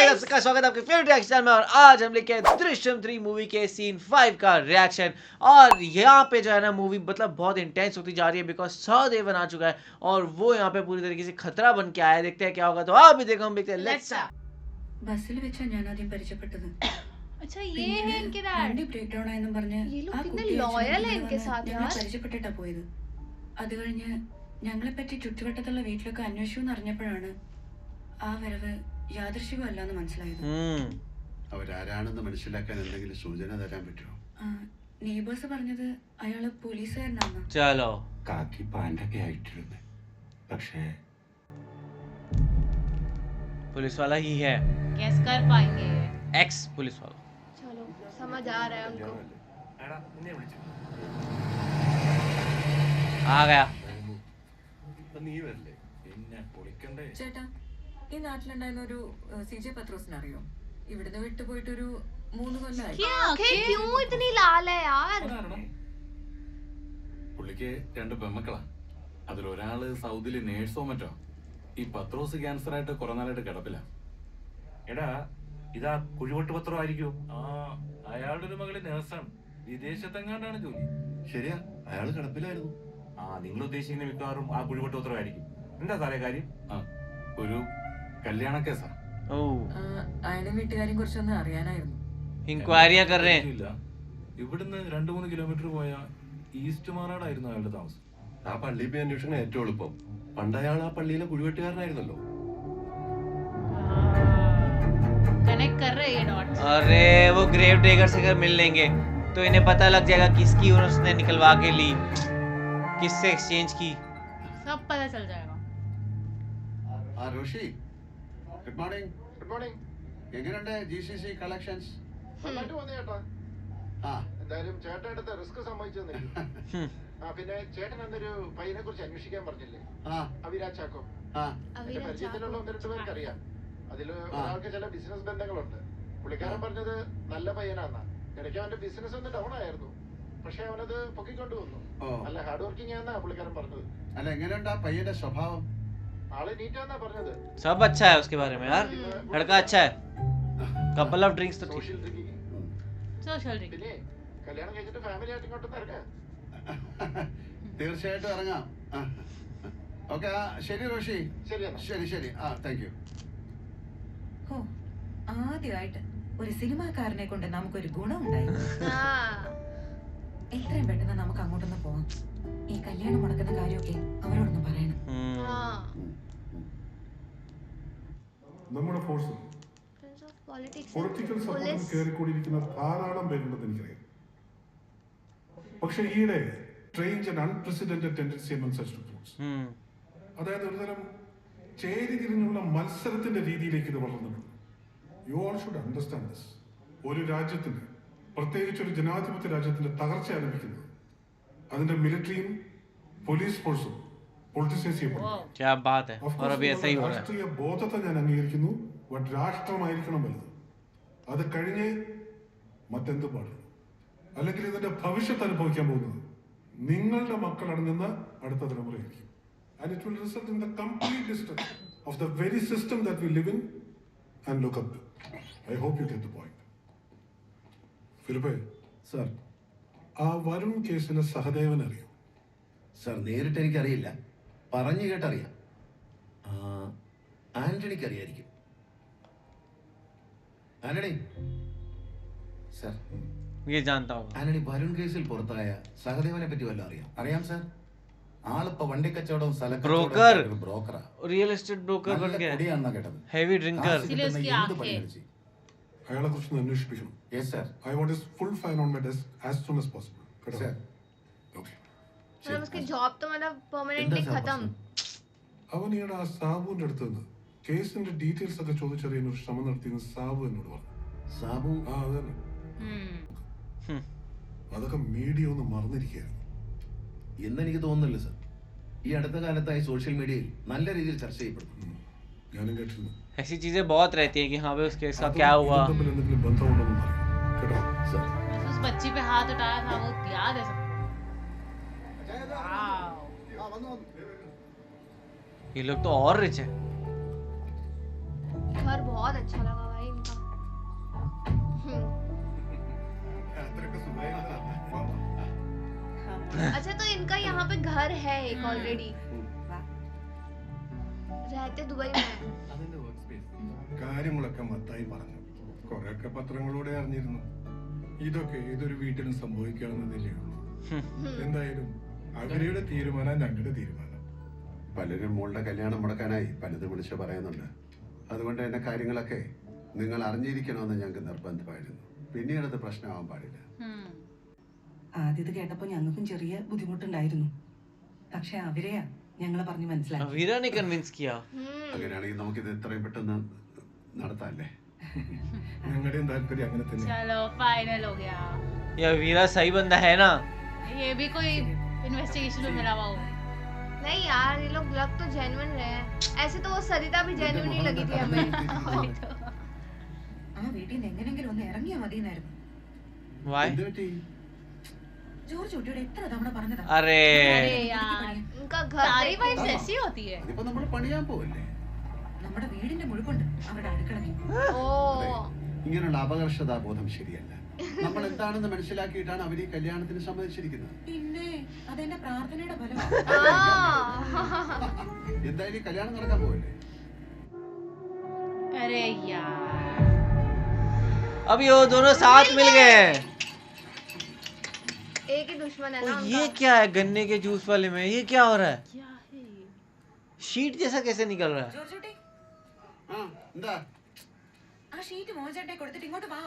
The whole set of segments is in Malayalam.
आप सबका स्वागत है आपके फेवरेट रिएक्शन चैनल में। और आज हम लेके आए दृश्यम 3 मूवी के सीन 5 का रिएक्शन। और यहाँ पे जो है ना मूवी मतलब बहुत इंटेंस होती जा रही है बिकॉज सहदेवन आ चुका है और वो यहाँ पे पूरी तरीके से खतरा बन के आया है। देखते हैं क्या होगा, तो आप भी देखो, हम देखते हैं। लेट्स ബസ്സിൽ വെച്ചാ ഞാൻ ആദ്യം പരിചയപ്പെട്ടത്. अच्छा ये है इनके डैड। വണ്ടി ബ്രേക്ക് ഡൗൺ ആയെന്നും പറഞ്ഞ് ये लोग ആ कितने കുട്ടി loyal है इनके साथ ഞങ്ങളെ यार। പരിചയപ്പെട്ടിട്ടാ പോയത്. അത് കഴിഞ്ഞ് ഞങ്ങളെ പറ്റി ചുറ്റുവട്ടത്തുള്ള വീട്ടിലൊക്കെ അന്വേഷിച്ചു എന്നറിഞ്ഞപ്പോഴാണ് ആ വരവ് യാദൃശ്ചികമല്ലെന്ന് മനസ്സിലായത്. അവരാരാണെന്ന് മനസ്സിലാക്കാൻ എന്തെങ്കിലും സൂചന തരാൻ പറ്റുമോ? നെയ്ബേഴ്സ് പറഞ്ഞത് അയാള് പോലീസുകാരനാണ്. चलो കാക്കി പാൻറ്റൊക്കെ ആയിട്ടിരുന്നു, പക്ഷേ पुलिस वाला ही है, कैस कर पाएंगे ये? एक्स पुलिस वाला। चलो समझ आ रहा है उनको। आ गया। ചേട്ടാ, ഈ നാട്ടിലുണ്ടായിരുന്ന ഒരു CJ പത്രോസിനെ അറിയോ? ഇവിടുന്ന് വിട്ടുപോയിട്ടൊരു 3 കൊല്ലമായി. क्या क्यों इतनी लाल है यार? പുള്ളിക്ക് 2 പെമ്മക്കളാ. അതിലൊരാള് സൗദിയില് നേഴ്സോ മറ്റോ. ഈ പത്രോസ് ക്യാൻസർ ആയിട്ട് കുറെ നാളായിട്ട് കിടപ്പില്ല. എടാ, ഇതാ കുഴിവട്ട് പത്രം ആയിരിക്കും. അയാളുടെ ഒരു മകള് നേഴ്സാണ്, വിദേശത്തെങ്ങാണ്ടാണ് ജോലി. ശരിയാ, അയാൾ കിടപ്പിലായിരുന്നു. നിങ്ങൾ ഉദ്ദേശിക്കുന്ന മിക്കവാറും ആ കുഴിവട്ട് പത്രം ആയിരിക്കും. എന്താ സാറേ കാര്യം? ഒരു കല്യാണ കേസാ. അയാളുടെ വീട്ടുകാരും കുറിച്ചൊന്ന് അറിയാനായിരുന്നു. इंक्वायरियां कर रहे हैं। ഇല്ല, ഇവിടുന്ന് 2-3 കിലോമീറ്റർ പോയ ഈസ്റ്റ് മാറാടായിരുന്നു അയാളുടെ താമസം. ആ പള്ളി പോയി അന്വേഷണം ഏറ്റവും എളുപ്പം. പണ്ട് അയാൾ ആ പള്ളിയിലെ കുഴിവെട്ടുകാരനായിരുന്നല്ലോ. कनेक्ट कर रहे हैं ये डॉट्स। अरे वो ग्रेव डिगर से अगर मिल लेंगे तो इन्हें पता लग जाएगा किसकी उसने निकलवा के ली, किससे एक्सचेंज की। सब पता चल जाएगा। ഋഷി, ഗുഡ് മോർണിംഗ്. Good morning. എങ്ങനെയുണ്ട് GCC കളക്ഷൻസ്? നന്നായിട്ട് വന്നു ചേട്ടാ. ആ, എന്തായാലും ചേട്ടൻ എടുത്ത റിസ്ക് സമ്മതിച്ചു തന്നില്ല. പിന്നെ ചേട്ടൻ എന്നൊരു പയ്യനെ കുറിച്ച് അന്വേഷിക്കാൻ പറഞ്ഞില്ലേ, അവിരാജ് ചാക്കോ. എന്റെ പരിചയത്തിലുള്ള 1-2 പേർക്ക് അറിയാം. അതില് ഒരാൾക്ക് ചില ബിസിനസ് ബന്ധങ്ങളുണ്ട്. പുള്ളിക്കാരൻ പറഞ്ഞത് നല്ല പയ്യനാന്നാ. ഇടയ്ക്ക് അവന്റെ ബിസിനസ് ഒന്ന് ഡൗൺ ആയിരുന്നു, പക്ഷെ അവനത് പൊക്കിക്കൊണ്ടു വന്നു. നല്ല ഹാർഡ് വർക്കിംഗ് ആണെന്നാ പുള്ളിക്കാരൻ പറഞ്ഞത്. അല്ല, എങ്ങനെയുണ്ട് ആ പയ്യന്റെ സ്വഭാവം? ആള് നീറ്റാന്നാ പറഞ്ഞത്. सब अच्छा है उसके बारे में यार, लड़का अच्छा है। कपल ऑफ ड्रिंक्स तो ठीक। Social drinking. Social drink. പിന്നെ കല്യാണം കഴിച്ചിട്ട് ഫാമിലി ആയിട്ട് ഇങ്ങോട്ട് ഇറങ്ങാം. തീർച്ചയായിട്ടും ഇറങ്ങാം. ഓക്കെ, ശരി ഋഷി. ശരിയെന്നാ. ശരി ശരി. Thank you. ആദ്യമായിട്ട് ഒരു സിനിമാക്കാരനെ കൊണ്ട് നമുക്കൊരു ഗുണം ഉണ്ടായി. हाँ എത്രയും പെട്ടെന്ന് നമുക്ക് അങ്ങോട്ടൊന്ന് പോവാം. ഈ കല്യാണം മുടക്കുന്ന കാര്യമൊക്കെ അവരോടൊന്ന് പറയണം. हाँ। നമ്മുടെ force Prince of politics. Political സപ്പോർട്ടിൽ Police. കയറിക്കൂടിയിരിക്കുന്ന ധാരാളം പേരുണ്ടെന്ന് എനിക്കറിയാം. പക്ഷെ ഈയിടെ strange and unprecedented tendency among such recruits. അതായത് ഒരുതരം ചേരി തിരിഞ്ഞുള്ള മത്സരത്തിന്റെ രീതിയിലേക്ക് ഇത് വളർന്നിട്ടുണ്ട്. You all should understand this. ഒരു രാജ്യത്തിന്, പ്രത്യേകിച്ച് ഒരു ജനാധിപത്യ രാജ്യത്തിന്റെ തകർച്ച ആരംഭിക്കുന്നത് അതിന്റെ മിലിറ്ററിയും പോലീസ് ഫോഴ്സും പൊളിറ്റിസൈസ് ചെയ്യപ്പെടുന്നു. क्या बात है, और अभी ऐसा ही हो रहा है। രാഷ്ട്രീയ ബോധത്തെ ഞാൻ അംഗീകരിക്കുന്നു. ബട്ട് രാഷ്ട്രമായിരിക്കണം വലുത്. അത് കഴിഞ്ഞ് മറ്റെന്ത് പാടില്ല. അല്ലെങ്കിൽ ഇതിന്റെ ഭവിഷ്യത്ത് അനുഭവിക്കാൻ പോകുന്നത് നിങ്ങളുടെ മക്കൾ അടങ്ങുന്ന അടുത്ത തലമുറയായിരിക്കും. And it will result in the complete destruction of the very system that we live in and look up to. I hope you get the point. ഫിലിപ്പേ സർ, ആ വരുൺ കേസിലെ സഹദേവൻ അറിയോ? സർ നേരിട്ട് എനിക്കറിയില്ല, പറഞ്ഞു കേട്ടറിയാം. ആന്റണിക്ക് അറിയായിരിക്കും. ആന്റണി സർ, ये जानता होगा। ആന്റണി വരുൺ കേസിൽ പുറത്തായ സഹദേവനെ പറ്റി വല്ലതും അറിയാം? അറിയാം സർ. ആളിപ്പോ വണ്ടി കച്ചവടവും ബ്രോക്കർ, ബ്രോക്കറാ, रियल एस्टेट ब्रोकर बन गया है, പൊടിയാണെന്നാ കേട്ടത്. Heavy drinker. इसलिए उसकी आंखें। അയാളെ കുറിച്ച് അന്വേഷിപ്പിക്കണം. Yes sir. I want his full file on my desk as soon as possible. കേട്ടോ? സർ. Okay. मतलब उसकी जॉब तो मतलब परमानेंटली എന്താ സർ खत्म। പ്രശ്നം? അവൻ ഈയിടെ ആ സാബുവിന്റെ അടുത്ത് നിന്ന് കേസിന്റെ ഡീറ്റെയിൽസ് ഒക്കെ ചോദിച്ചറിയാൻ ഒരു ശ്രമം നടത്തിയെന്ന് സാബു എന്നോട് പറഞ്ഞു. സാബു അത് തന്നെ. അതൊക്കെ മീഡിയ ഒന്ന് മറന്നിരിക്കുകയായിരുന്നു. എന്നെനിക്ക് തോന്നുന്നില്ല സർ. ഈ അടുത്ത കാലത്തായി സോഷ്യൽ മീഡിയയിൽ നല്ല രീതിയിൽ ചർച്ച ചെയ്യപ്പെടുന്നു. ഞാനും കേട്ടിരുന്നു. ऐसी चीजें बहुत रहती है कि हाँ भाई उसके साथ क्या हुआ। ഇതും തമ്മിൽ എന്തെങ്കിലും ബന്ധമുണ്ടെന്ന് അറിയാം. കേട്ടോ? സർ, उस बच्ची पे हाथ उठाया था, वो याद है सबको। ये लोग तो और रिच है। घर बहुत अच्छा लगा भाई। अच्छा तो इनका यहाँ पे घर है एक ऑलरेडी, रहते दुबई में। കാര്യങ്ങളൊക്കെ മത്തായി പറഞ്ഞു. കുറെയൊക്കെ പത്രങ്ങളിലൂടെ അറിഞ്ഞിരുന്നു. ഇതൊക്കെ ഏതൊരു വീട്ടിലും സംഭവിക്കാവുന്നതല്ലേ ഉള്ളൂ. എന്തായാലും അവരുടെ തീരുമാനം ഞങ്ങളുടെ തീരുമാനം. പലരും മോളുടെ കല്യാണം മുടക്കാനായി പലതും വിളിച്ച് പറയുന്നുണ്ട്. അതുകൊണ്ട് തന്നെ കാര്യങ്ങളൊക്കെ നിങ്ങൾ അറിഞ്ഞിരിക്കണമെന്ന് ഞങ്ങൾക്ക് നിർബന്ധമായിരുന്നു. പിന്നീട് അത് പ്രശ്നമാവാൻ പാടില്ല. ആദ്യത് കേട്ടപ്പോ ഞങ്ങൾക്കും ചെറിയ ബുദ്ധിമുട്ടുണ്ടായിരുന്നു. പക്ഷെ അവരെയാ ഞങ്ങളെ പറഞ്ഞു മനസ്സിലാക്കി. अवीरा ने कन्विंस किया. അങ്ങനെയാണെങ്കിൽ നമുക്കിത് എത്രയും പെട്ടെന്ന് നടത്താല്ലേ? ഞങ്ങളുടെയും താല്പര്യം അങ്ങനെ തന്നെ. चलो फाइनल हो गया. ये अवीरा सही बंदा है ना? ये भी कोई इन्वेस्टिगेशन में मिला हुआ हो? नहीं यार, ये लोग लग तो जेन्युइन रहे हैं. ऐसे तो वो सरिता भी जेन्युइन ही लगी थी हमें. ആ വീട്ടിൽ നിന്ന് എങ്ങനെയെങ്കിലും ഒന്ന് ഇറങ്ങിയാ മതിയെന്നായിരുന്നു. Why? എന്ത് പറ്റി? ജോർജ് കുട്ടിയോട് എത്ര തവണ പറഞ്ഞതാ. अरे अरे यार, उनका घर सारी वाइफ्स ऐसी होती है. അതിപ്പോ നമ്മൾ പണിയാൻ പോവല്ലേ? നമ്മുടെ വീടിന്റെ മുഴുക്കുണ്ട് അവരുടെ അടുക്കളയിൽ. ओ ഇങ്ങനെയുള്ള അപകർഷതാബോധം ശരിയല്ല. നമ്മൾ എന്താണെന്ന് മനസ്സിലാക്കിയിട്ടാണ് അവർ ഈ കല്യാണത്തിന് സമ്മതിച്ചിരിക്കുന്നത്. പിന്നെ അതെന്റെ പ്രാർത്ഥനയുടെ ഫലം. എന്തായാലും ഈ കല്യാണം നടക്കാൻ പോവല്ലേ? अरे यार, अब ये वो दोनों साथ मिल गए हैं. एक ही दुश्मन है ना और उनका. ये क्या है गन्ने के जूस वाले में? ये क्या हो रहा है? क्या है ये? शीट जैसा कैसे निकल रहा है? ജോർജ് കുട്ടി ആ എന്താ? ആ ഷീറ്റ് മോഹൻചേട്ടനെ കൊടുത്തിട്ട് ഇങ്ങോട്ട് വാ.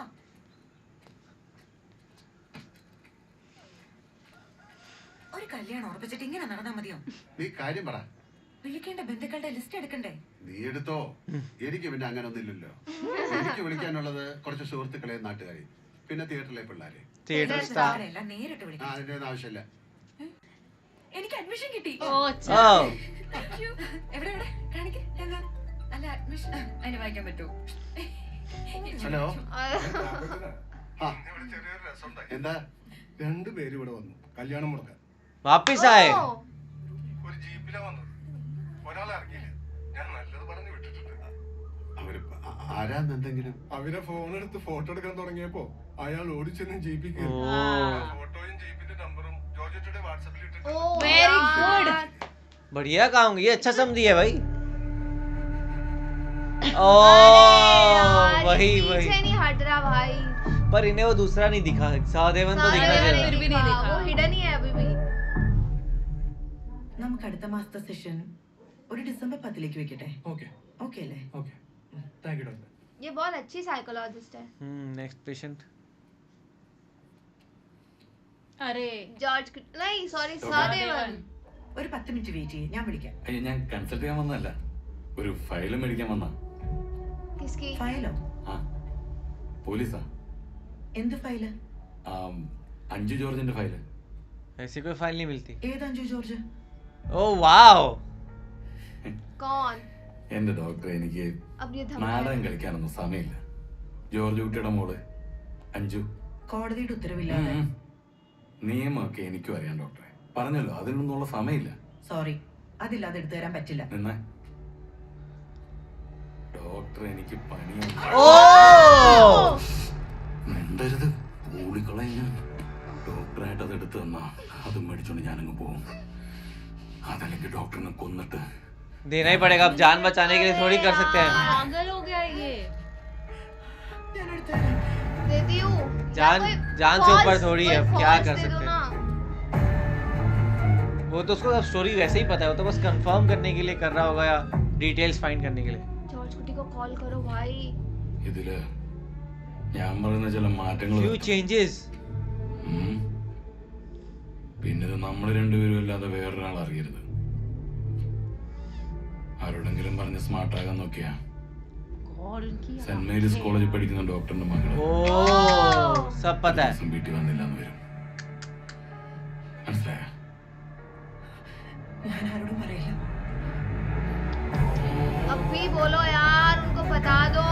ഒരു കല്യാണം ഉറപ്പിച്ചിട്ട് ഇങ്ങനെ നടന്നാ മതിയോ? നീ കാര്യം പറ. വിളിക്കേണ്ട ബന്ധുക്കളുടെ ലിസ്റ്റ് എടുക്കണ്ടേ? നീ എടുത്തോ. എനിക്ക് പിന്നെ അങ്ങനെ ഒന്നുമില്ലല്ലോ. എനിക്ക് വിളിക്കാനുള്ളത് കുറച്ച് സുഹൃത്തുക്കളെ, നാട്ടുകാരെ, പിന്നെ തിയേറ്ററിലെ പിള്ളേരെ. Theatre star. അവരെല്ലാം നേരിട്ട് ആ വിളിക്കാം. അതിന്റെ ഒന്നും ആവശ്യമില്ല. എനിക്ക് അഡ്മിഷൻ കിട്ടി. ओ Oh, Thank you. എവിടെ എവിടെ കാണിക്ക്. എന്താ? അല്ല അഡ്മിഷൻ അതിന് വായിക്കാൻ പറ്റുമോ? ഹലോ. ആ ചെറിയൊരു രസമുണ്ടായി. എന്താ? രണ്ടുപേരും ഇവിടെ വന്നു കല്യാണം മുടക്കാൻ. वापिस आए. ഒരു ജീപ്പിലാ വന്നത്. ഒരാളെ ഇറങ്ങിയില്ല. ഞാൻ നല്ലത് പറഞ്ഞു വിട്ടിട്ടുണ്ട്. അവര് ആരാന്നെന്തെങ്കിലും? അവരെ ഫോൺ എടുത്ത് ഫോട്ടോ എടുക്കാൻ തുടങ്ങിയപ്പോ അയാൾ ഓടിച്ചെന്ന് ജീപ്പിൽ കയറി. Oh, ഫോട്ടോയും ജീപ്പിന്റെ നമ്പറും ജോർജയുടെ വാട്സാപ്പിൽ ഇട്ടിട്ട് ओ वेरी गुड. बढ़िया काम. ये अच्छा समझी है भाई. ओ वही वही. पीछे नहीं हट रहा भाई. पर इन्हें वो दूसरा नहीं दिखा. सहदेवन तो दिखना सारे चाहिए. फिर भी नहीं दिखा. वो हिडन ही है अभी भी. നമുക്ക് അടുത്ത മാസത്തെ സെഷൻ ഒരു ഡിസംബർ 10 വെക്കട്ടെ. ഓക്കെ ഓക്കെ അല്ലേ? Okay thank you doctor. ये बहुत अच्छी साइकोलॉजिस्ट है. Next patient. अरे जॉर्ज नहीं सॉरी सहदेवन. ഒരു 10 മിനിറ്റ് വെയിറ്റ് ചെയ്യ്, ഞാൻ വിളിക്കാം. അയ്യോ, ഞാൻ കൺസൾട്ട് ചെയ്യാൻ വന്നതല്ല, ഒരു ഫയൽ മേടിക്കാൻ വന്നാ. किसकी? ഫയലോ? ആ പോലീസാ. എന്ത് ഫയല്? അഞ്ജു ജോർജിന്റെ ഫയല്. ऐसी कोई फाइल नहीं मिलती. ഏത് അഞ്ജു ജോർജ്? Oh wow. कौन? എന്റെ ഡോക്ടർ, എനിക്ക് अब ये നാടകം धमाका. കളിക്കാനൊന്നും സമയമില്ല. ജോർജ് കുട്ടിയുടെ മോള് അഞ്ജു. കോടതിയുടെ ഉത്തരവില്ലാതെ. നിയമമൊക്കെ എനിക്കും അറിയാം ഡോക്ടറെ. പറഞ്ഞല്ലോ, അതിനൊന്നുള്ള സമയമില്ല. സോറി, അതില്ലാതെ എടുത്തു തരാൻ പറ്റില്ല. നിന്നെ ഡോക്ടർ, എനിക്ക് പണിയാണ്. ओ മിണ്ടരുത്, കൂടിക്കളയാൻ. ഡോക്ടറായിട്ട് അത് എടുത്തു തന്നാ അത് മേടിച്ചോണ്ട് ഞാനങ്ങ് പോകും. അതല്ലെങ്കിൽ ഡോക്ടറിനെ കൊന്നിട്ട് देना ही पड़ेगा. अब जान बचाने के लिए थोड़ी कर सकते हैं. पागल हो गया ये. ഞാൻ എടുത്തു തരാം. देती हूँ. जान से ऊपर थोड़ी है. अब क्या कर सकते हैं? हैं? वो तो उसको अब स्टोरी वैसे ही पता है. वो तो बस कंफर्म करने के लिए कर रहा होगा या डिटेल्स फाइंड करने के लिए. जॉर्ज कुटी को कॉल करो भाई. ഇതില് ഞാൻ പറയുന്ന ചില മാറ്റങ്ങൾ Few changes. പിന്നെ ഇത് നമ്മൾ രണ്ടുപേരും അല്ലാതെ വേറൊരാൾ അറിയരുത്. ആരോടെങ്കിലും പറഞ്ഞ് സ്മാർട്ട് ആകാൻ നോക്കിയാ गॉड उनकी സെന്റ് മേരീസ് കോളേജിൽ പഠിക്കുന്ന ഡോക്ടറിന്റെ മകള് ओ सब पता है. ദിവസം വീട്ടിൽ വന്നില്ല എന്ന് വരും. മനസ്സിലായ? ഞാൻ ആരോടും പറയില്ല. अब भी बोलो यार, उनको बता दो.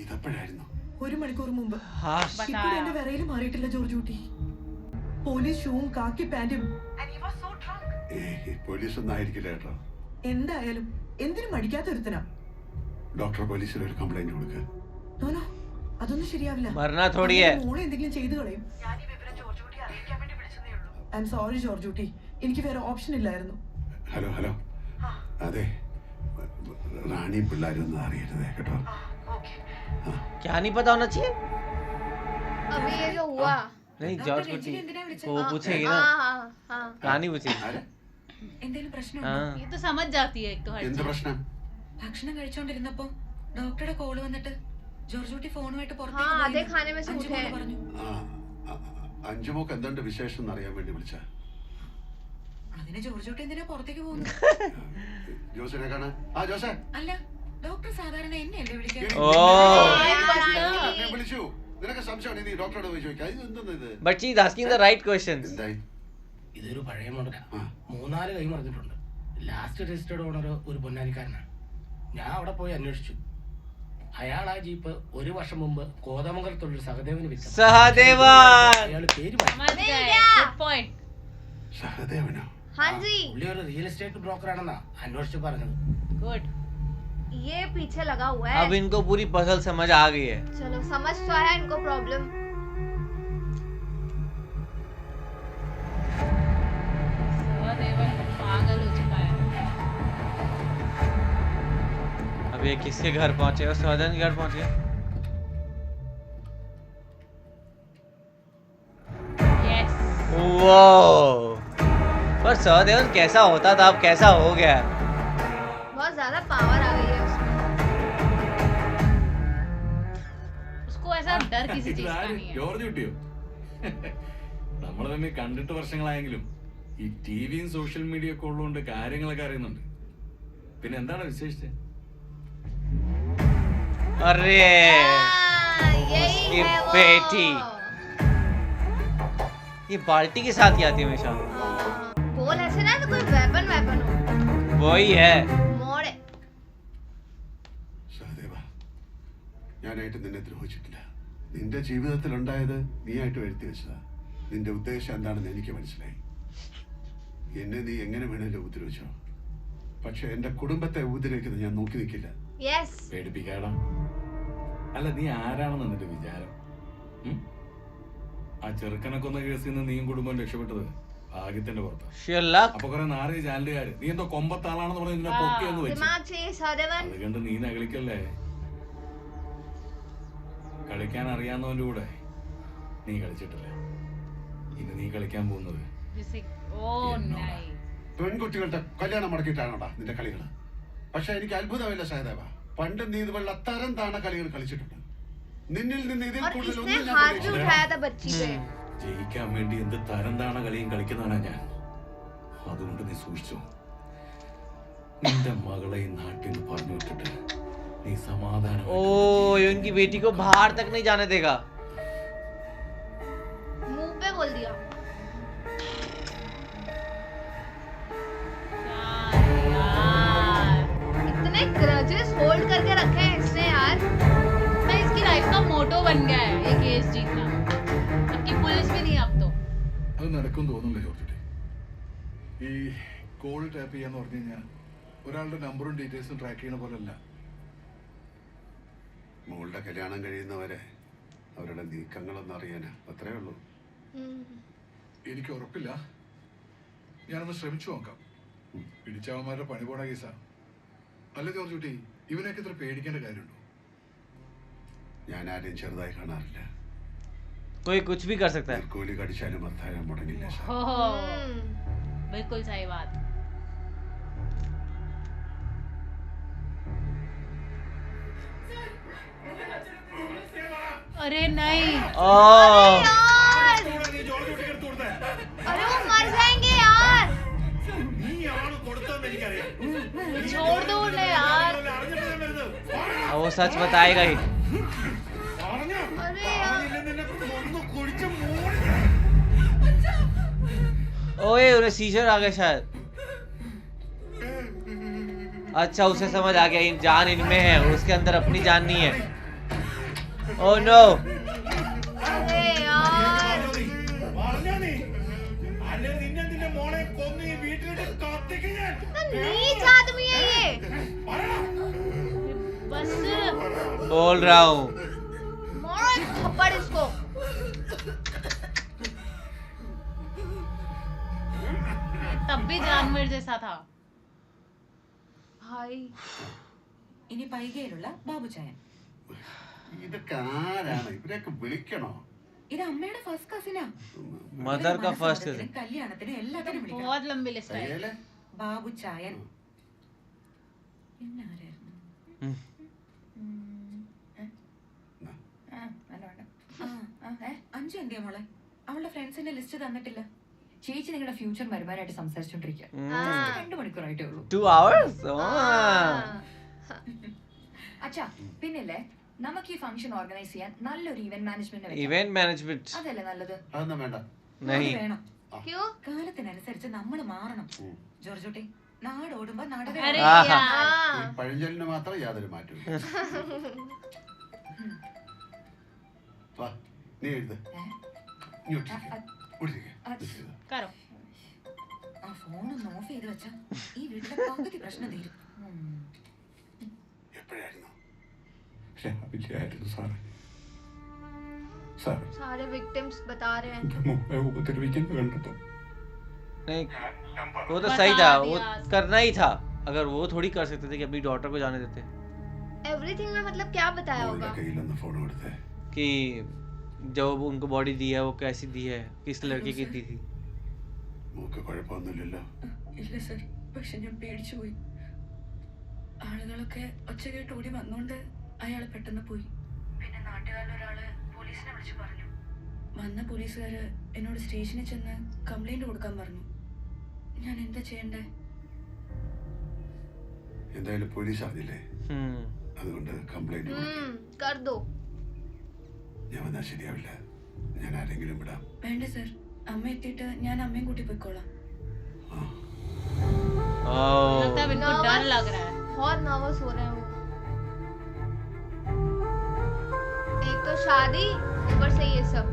ഇതെപ്പോഴായിരുന്നു? 1 മണിക്കൂർ മുമ്പ്. हाँ. ഇപ്പോഴും എന്റെ വിറയിൽ മാറിയിട്ടില്ല ജോർജ് കുട്ടി. പോലീസ് ഷൂവും കാക്കി പാന്റും. പോലീസ് ഒന്നും ആയിരിക്കില്ല കേട്ടോ. എന്തായാലും എന്തിനും മടിക്കാത്ത ഒരുത്തനാ. ഡോക്ടർ പോലീസിൽ ഒരു കംപ്ലൈന്റ് കൊടുക്കുക. നോനോ, അതൊന്നും ശരിയാവില്ല. मरना थोड़ी है. മോളെ എന്തെങ്കിലും ചെയ്തു കളയും. ഞാൻ ഈ വിവരം ജോർജുട്ടി അറിയിക്കാൻ വേണ്ടി വിളിച്ചതേ ഉള്ളൂ. ഐ ആം സോറി ജോർജുട്ടി, എനിക്ക് വേറെ ഓപ്ഷൻ ഇല്ലായിരുന്നു. ഹലോ ഹലോ, അതെ റാണി പിള്ളേരൊന്നും അറിയരുതേ കേട്ടോ. क्या नहीं पता होना चाहिए? अभी ये जो हुआ नहीं जॉर्ज कुटी वो पूछेगी ना. हाँ रानी पूछेगी. എന്തെങ്കിലും പ്രശ്നം? हाँ ये तो समझ जाती है एक तो हर എന്ത് चीज। പ്രശ്നം? ഭക്ഷണം കഴിച്ചോണ്ടിരുന്നപ്പോ ഡോക്ടറുടെ കോള് വന്നിട്ട് ജോർജുട്ടി ഫോണുമായിട്ട് हाँ आधे खाने में से उठे हैं. പറഞ്ഞു. അഞ്ചുമോക്ക് എന്തുണ്ട് വിശേഷം എന്ന് അറിയാൻ വേണ്ടി വിളിച്ച. അതിന് ജോർജുട്ടി എന്തിനാ പുറത്തേക്ക് പോകുന്നു? ജോസിനെ കാണാൻ. ആ ജോസേ. അല്ല, ഡോക്ടർ സാധാരണ എന്നെയല്ലേ വിളിക്കാറ്? ഓ ഞാൻ വിളിച്ചു. നിനക്ക് സംശയമാണ്, നീ ഡോക്ടറോട് പോയി ചോദിക്കാം. ഇത് എന്താണ് ഇത്? but she is asking the right questions. എന്തായി? ഇതൊരു പഴയ മോഡലാ. 3-4 കൈ മറിഞ്ഞിട്ടുണ്ട്. ലാസ്റ്റ് രജിസ്റ്റേർഡ് ഓണർ ഒരു പൊന്നാനിക്കാരനാണ്. ഞാൻ അവിടെ പോയി അന്വേഷിച്ചു. അയാൾ ആ ജീപ്പ് 1 വർഷം മുമ്പ് കോതമംഗലത്തുള്ളൊരു സഹദേവന് വിറ്റു. സഹദേവൻ. അയാൾ പേര് समझ गए, good point. സഹദേവനോ? हाँ जी പുള്ളി ഒരു റിയൽ എസ്റ്റേറ്റ് ബ്രോക്കർ ആണെന്നാ അന്വേഷിച്ചു പറഞ്ഞത്. Good. ये पीछे लगा हुआ है. अब इनको पूरी पजल समझ आ गई है. चलो समझ तो आया इनको प्रॉब्लम. देवन पागल हो चुका है. अब ये किसके घर पहुंचे? और सहदेवन के घर पहुंचे. Yes. वाओ. पर सहदेवन कैसा होता था, अब कैसा हो गया? बहुत ज्यादा पावर आ गई है उसमें. उसको ऐसा डर किसी चीज का नहीं है. ജോർജ് കുട്ടിയോ? നമ്മൾ തന്നെ കണ്ടിട്ട് വർഷങ്ങളായെങ്കിലും ഈ ടിവിയും സോഷ്യൽ മീഡിയ ഒക്കെ ഉള്ളതുകൊണ്ട് കാര്യങ്ങളൊക്കെ അറിയുന്നുണ്ട്. പിന്നെ എന്താണ് വിശേഷിച്ച്? अरे यही उसकी है वो. बेटी ये बाल्टी के साथ ही आती है हमेशा. बोल ऐसे ना तो कोई वेपन हो. वही है. मोड़े. സഹദേവ, ഞാനായിട്ട് നിന്നെ ദ്രോഹിച്ചിട്ടില്ല. നിന്റെ ജീവിതത്തിൽ ഉണ്ടായത് നീയായിട്ട് വരുത്തി വെച്ചതാ. നിന്റെ ഉദ്ദേശം എന്താണെന്ന് എനിക്ക് മനസ്സിലായി. എന്നെ നീ എങ്ങനെ വേണേലും ഉപദ്രവിച്ചോ, പക്ഷെ എന്റെ കുടുംബത്തെ ഉപദ്രവിക്കുന്നത് ഞാൻ നോക്കി നിൽക്കില്ല. Yes. പേടിപ്പിക്കാടാ. അല്ല നീ ആരാണെന്ന് നിന്റെ വിചാരം? ആ ചെറുക്കനെ കൊന്ന കേസിൽ നിന്ന് നീയും കുടുംബം രക്ഷപ്പെട്ടത് ഭാഗ്യത്തിന്റെ പുറത്ത്. Sheer luck. അപ്പൊ കുറെ നാറിയ ചാനലുകാര് നീ എന്തോ കൊമ്പത്താളാണെന്ന് പറഞ്ഞ് നിന്നെ പൊക്കിയെന്ന് വെച്ചു. दिमाग चाहिए सहदेवन. അത് കണ്ട് നീ നകളിക്കല്ലേ. കളിക്കാൻ അറിയാവുന്നവന്റെ കൂടെ നീ കളിച്ചിട്ടില്ല. ഇനി നീ കളിക്കാൻ പോകുന്നത് जैसे oh nice. പെൺകുട്ടികളുടെ കല്യാണം മുടക്കിയിട്ടാണോടാ നിന്റെ കളികൾ? പക്ഷെ എനിക്ക് അത്ഭുതമില്ല സഹദേവ, പണ്ട് നീ ഇതുപോലുള്ള തരം താണ കളികൾ കളിച്ചിട്ടുണ്ട്. നിന്നിൽ നിന്ന് ഇതിൽ और കൂടുതൽ इसने ഒന്നും ഞാൻ हाथ भी പ്രതീക്ഷിച്ചില്ല. उठाया था बच्ची पे. ജയിക്കാൻ വേണ്ടി എന്ത് തരം താണ കളിയും കളിക്കുന്നതാണ് ഞാൻ. അതുകൊണ്ട് നീ സൂക്ഷിച്ചു. നിന്റെ മകളെ ഈ നാട്ടിൽ നിന്ന് പറഞ്ഞു വിട്ടിട്ട് നീ സമാധാനം. ओ ये उनकी बेटी को बाहर तक नहीं जाने देगा. मुंह पे बोल दिया. यार इतने ग्रजेस होल्ड करके रखे हैं इसने यार. मैं इसकी लाइफ का मोटो बन गया है ये केस जीतना. अब की पुलिस भी नहीं अब तो. അത് നടക്കും തോന്നുന്നില്ല ജോർജുട്ടി. ഈ കോൾ ടാപ്പ് ചെയ്യാന്ന് പറഞ്ഞു കഴിഞ്ഞാൽ ഒരാളുടെ നമ്പറും ഡീറ്റെയിൽസും ട്രാക്ക് ചെയ്യണ പോലല്ല. മോളുടെ കല്യാണം കഴിയുന്നവരെ അവരുടെ നീക്കങ്ങളൊന്നും അറിയാനാ, അത്രേ ഉള്ളൂ. എനിക്ക് ഉറപ്പില്ല, ഞാനൊന്ന് ശ്രമിച്ചു നോക്കാം. പിടിച്ചവന്മാരുടെ പണി പോണ കേസാ. അല്ല ജോർജുട്ടി, ഇവനൊക്കെ ഇത്ര പേടിക്കേണ്ട കാര്യമുണ്ടോ? ഞാൻ ആരെയും ചെറുതായി കാണാറില്ല. कोई कुछ भी कर सकता है. കൂലി കടിച്ചാലും അത്താഴം മുടങ്ങില്ല. हो बिल्कुल सही बात. अरे नहीं. अरे वो मर जाएंगे यार. छोड़ दो उन्हें यार. वो सच बताएगा ही. अरे यार. ओए उन्हें सीजर आ गया शायद. अच्छा उसे समझ आ गया, इन जान इनमें है, उसके अंदर अपनी जान नहीं है. Oh no. अरे यार. नीच आदमी है ये. बस बोल रहा हूँ. भी जानवर जैसा था। भाई ഇനി പൈകയിലുള്ള ബാബുചായൻ. ഇതൊക്കെ ആരാണ്? ഇവരെയൊക്കെ വിളിക്കണോ? ഇത് അമ്മയുടെ ഫസ്റ്റ് കസിനാ. मदर का फर्स्ट कजिन। കല്യാണത്തിന് എല്ലാത്തിനും വിളിക്കണം. बहुत लंबी लिस्ट है। അയ്യലെ? ബാബുചായൻ. പിന്നെ ആരായിരുന്നു? അഞ്ചു എന്തിയാ മോളെ? അവളുടെ ഫ്രണ്ട്സിന്റെ ലിസ്റ്റ് തന്നിട്ടില്ല. ചേച്ചി നിങ്ങളുടെ ഫ്യൂച്ചർ വരുമാനമായിട്ട് സംസാരിച്ചോണ്ടിരിക്കുക. 2 മണിക്കൂറായിട്ടേ ഉള്ളൂ. 2 hours? അച്ഛാ പിന്നില്ലേ നമുക്ക് ഈ ഫംഗ്ഷൻ ഓർഗനൈസ് ചെയ്യാൻ നല്ലൊരു ഇവന്റ് മാനേജ്മെന്റ് इवेंट मैनेजमेंट അതല്ലേ നല്ലത്? അതൊന്നും വേണ്ട. नहीं വേണം. क्यों? കാലത്തിനനുസരിച്ച് നമ്മൾ മാറണം. ജോർജുട്ടി നാട് ഓടുമ്പോ നാടകം. अरे आहा। ഈ यार പഴഞ്ചൊല്ലിന് മാത്രം യാതൊരു മാറ്റവും ഇല്ല. വാ, നീ എഴുത്. ഇങ്ങോട്ടിരിക്ക്. ഇങ്ങോട്ടിരിക്ക്. करो। ആ ഫോൺ ഒന്ന് ഓഫ് ചെയ്ത് വെച്ചാ ഈ വീട്ടിലെ പകുതി പ്രശ്നം തീരും. എപ്പോഴായിരുന്നു? രാവിലെയായിരുന്നു സാറേ. സാറേ सारे विक्टिम्स बता रहे हैं। എന്റെ മുമ്പേ ഉപദ്രവിക്കുന്നത് കണ്ടെത്തോ? नहीं वो तो बता सही था, वो दिया। करना ही था। अगर वो थोड़ी कर सकते थे कि अपनी डॉटर को जाने देते एवरीथिंग में मतलब क्या बताया മോളുടെ होगा? കയ്യിലൊന്ന് ഫോൺ കൊടുത്തേ. कि जब उनको बॉडी दी है वो कैसी दी है, किस लड़के की दी थी। മൂക്ക് കുഴപ്പമൊന്നുമില്ലല്ലോ? ഇല്ല സർ, പക്ഷെ ഞാൻ പേടിച്ചു പോയി. ആളുകളൊക്കെ ഒച്ച കേട്ട് ഓടി വന്നോണ്ട് അയാൾ പെട്ടെന്ന് പോയി. പിന്നെ നാട്ടുകാരിലൊരാള് പോലീസിനെ വിളിച്ചു പറഞ്ഞു. വന്ന പോലീസുകാര് എന്നോട് സ്റ്റേഷനിൽ ചെന്ന് കംപ്ലൈന്റ് കൊടുക്കാൻ പറഞ്ഞു. ഞാൻ എന്താ ചെയ്യണ്ടേ? എന്തായാലും പോലീസ് അറിഞ്ഞില്ലേ? അതുകൊണ്ട് കംപ്ലൈന്റ് कर दो। ഞാൻ വന്നാൽ ശരിയാവില്ല. ഞാൻ ആരെങ്കിലും വിടാം. വേണ്ട സർ, അമ്മ എത്തിയിട്ട് ഞാൻ അമ്മയും കൂട്ടി പോയിക്കോളാം. लगता है इनको डर लग रहा है। बहुत नर्वस हो रहे हैं वो। एक तो शादी, ऊपर से ये सब।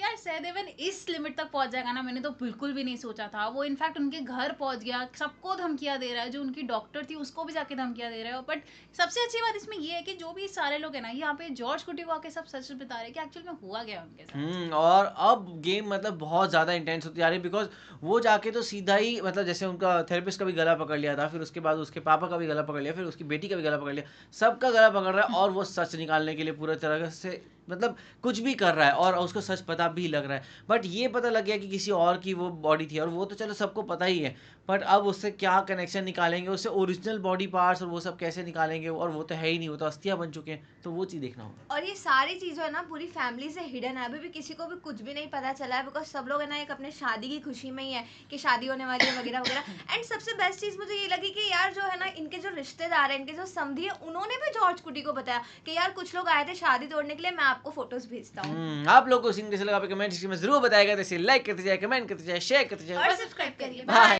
यार सहदेवन इस लिमिट तक पहुंच जाएगा ना, मैंने तो बिल्कुल भी नहीं सोचा था। वो इनफैक्ट उनके घर पहुंच गया, सबको धमकियां दे रहा है। जो उनकी डॉक्टर थी उसको भी जाके धमकियां दे रहा है। बट सबसे अच्छी बात इसमें ये है कि जो भी सारे लोग हैं ना यहाँ पे जॉर्ज कुटी को आके सब सच बता रहे हैं कि एक्चुअल में हुआ गया उनके साथ। और अब गेम मतलब बहुत ज्यादा इंटेंस होती जा रही है, बिकॉज वो जाके तो सीधा ही मतलब जैसे उनका थेरेपिस्ट का भी गला पकड़ लिया था, फिर उसके बाद उसके पापा का भी गला पकड़ लिया, फिर उसकी बेटी का भी गला पकड़ लिया, सबका गला पकड़ रहा है और वो सच निकालने के लिए पूरे तरह से मतलब कुछ भी कर रहा है और उसको सच पता भी लग रहा है। बट ये पता लग गया कि किसी और की वो बॉडी थी, और वो तो चलो सबको पता ही है, बट अब उससे क्या कनेक्शन निकालेंगे, उससे ओरिजिनल बॉडी पार्ट्स और वो सब कैसे निकालेंगे, और वो तो है ही नहीं, वो तो अस्थियां बन चुके हैं, तो वो चीज़ देखना होगा। और ये सारी चीज़ है ना पूरी फैमिली से हिडन है, अभी भी किसी को भी कुछ भी नहीं पता चला है, बिकॉज सब लोग है ना एक अपने शादी की खुशी में ही है कि शादी होने वाली है वगैरह वगैरह। एंड सबसे बेस्ट चीज़ मुझे ये लगी कि यार जो है ना इनके जो रिश्तेदार हैं, इनके जो समधी है, उन्होंने भी जॉर्ज कुटी को बताया कि यार कुछ लोग आए थे शादी तोड़ने के लिए, मैं आपको फोटोज भेजता हूँ। आप लोग को सीन कैसे लगा कमेंट सेक्शन में जरूर बताएगा। जैसे लाइक करते जाए, कमेंट करते जाए, शेयर करते जाए और सब्सक्राइब करिए। बाय।